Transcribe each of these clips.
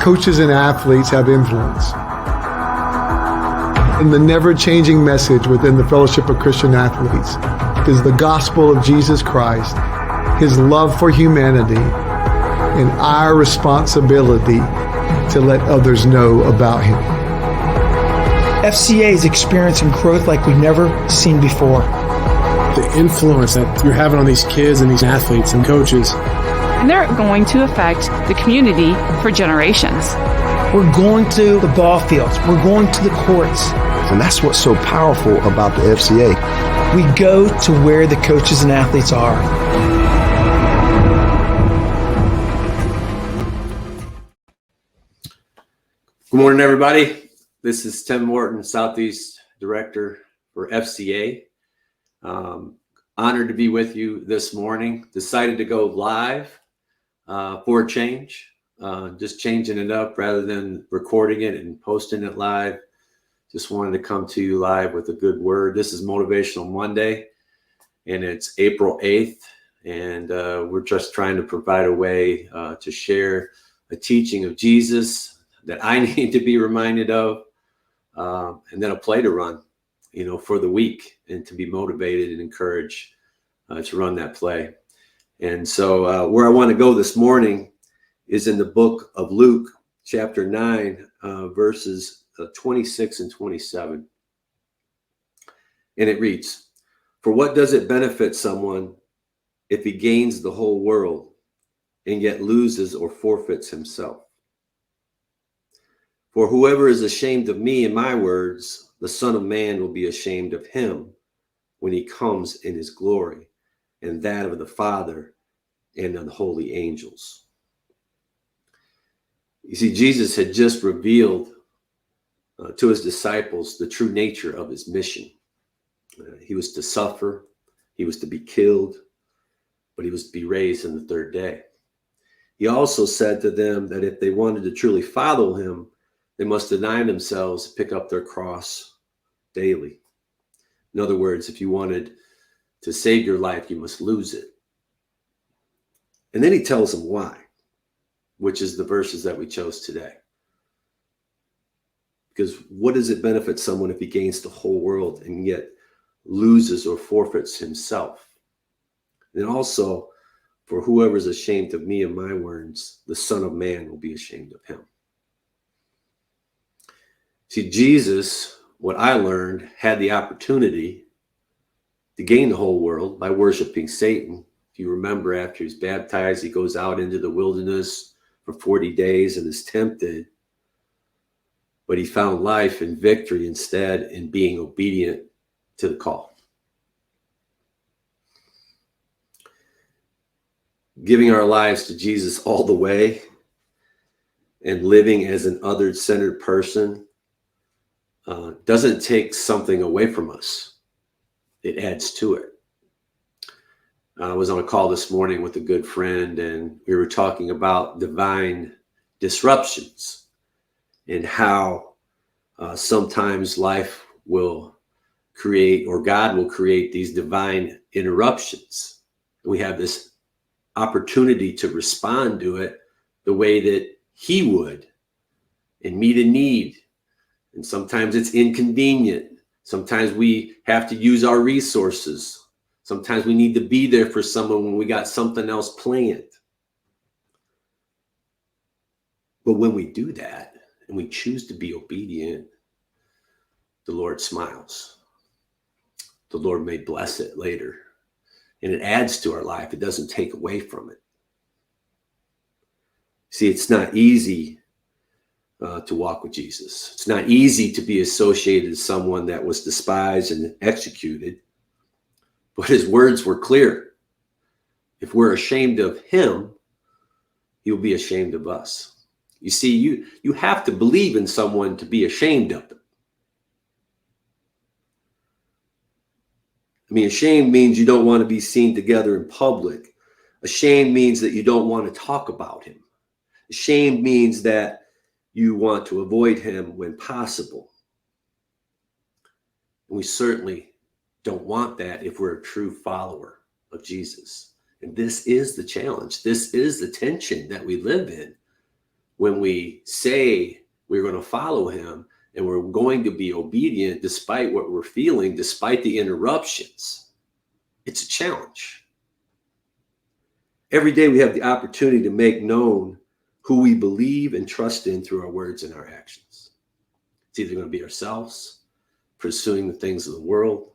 coaches and athletes have influence. And the never-changing message within the Fellowship of Christian Athletes is the gospel of Jesus Christ, his love for humanity, and our responsibility to let others know about him. FCA is experiencing growth like we've never seen before. The influence that you're having on these kids and these athletes and coaches. And they're going to affect the community for generations. We're going to the ball fields. We're going to the courts. And that's what's so powerful about the FCA. We go to where the coaches and athletes are. Good morning, everybody. This is Tim Morton, Southeast Director for FCA. Honored to be with you this morning. Decided to go live for a change. Just changing it up rather than recording it and posting it live. Just wanted to come to you live with a good word. This is Motivational Monday, and it's April 8th, and we're just trying to provide a way to share a teaching of Jesus that I need to be reminded of, and then a play to run, for the week, and to be motivated and encouraged to run that play. And so where I want to go this morning is in the book of Luke, chapter 9, verses 26 and 27. And it reads, "For what does it benefit someone if he gains the whole world and yet loses or forfeits himself? For whoever is ashamed of me and my words, the Son of Man will be ashamed of him when he comes in his glory and that of the Father and of the holy angels." You see, Jesus had just revealed to his disciples the true nature of his mission. He was to suffer, he was to be killed, but he was to be raised on the third day. He also said to them that if they wanted to truly follow him, they must deny themselves, pick up their cross daily. In other words, if you wanted to save your life, you must lose it. And then he tells them why, which is the verses that we chose today. Because what does it benefit someone if he gains the whole world and yet loses or forfeits himself? And also, for whoever is ashamed of me and my words, the Son of Man will be ashamed of him. See, Jesus, what I learned, had the opportunity to gain the whole world by worshiping Satan. If you remember, after he's baptized, he goes out into the wilderness for 40 days and is tempted. But he found life and victory instead in being obedient to the call. Giving our lives to Jesus all the way and living as an other-centered person doesn't take something away from us. It adds to it. I was on a call this morning with a good friend, and we were talking about divine disruptions and how sometimes life will create, or God will create, these divine interruptions. We have this opportunity to respond to it the way that he would and meet a need. And sometimes it's inconvenient. Sometimes we have to use our resources. Sometimes we need to be there for someone when we got something else planned. But when we do that and we choose to be obedient, the Lord smiles. The Lord may bless it later. And it adds to our life. It doesn't take away from it. See, it's not easy to walk with Jesus. It's not easy to be associated with someone that was despised and executed. But his words were clear. If we're ashamed of him, he'll be ashamed of us. You see, you have to believe in someone to be ashamed of them. I mean, ashamed means you don't want to be seen together in public. Ashamed means that you don't want to talk about him. Ashamed means that you want to avoid him when possible. And we certainly don't want that if we're a true follower of Jesus. And this is the challenge. This is the tension that we live in when we say we're going to follow him and we're going to be obedient despite what we're feeling, despite the interruptions. It's a challenge. Every day we have the opportunity to make known who we believe and trust in through our words and our actions. It's either going to be ourselves, pursuing the things of the world,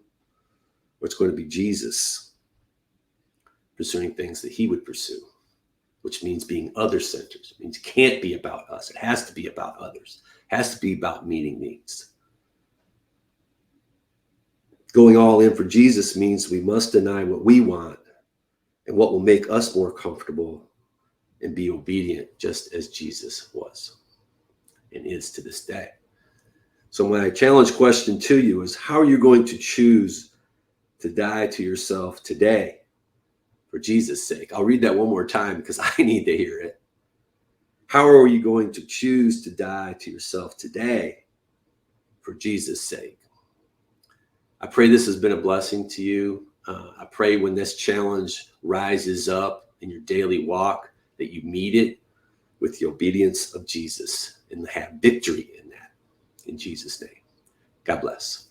or it's going to be Jesus, pursuing things that he would pursue, which means being other-centered. It means it can't be about us. It has to be about others. It has to be about meeting needs. Going all in for Jesus means we must deny what we want and what will make us more comfortable and be obedient just as Jesus was and is to this day. So my challenge question to you is, how are you going to choose to die to yourself today for Jesus' sake? I'll read that one more time because I need to hear it. How are you going to choose to die to yourself today for Jesus' sake? I pray this has been a blessing to you. I pray when this challenge rises up in your daily walk that you meet it with the obedience of Jesus and have victory in that. In Jesus' name. God bless.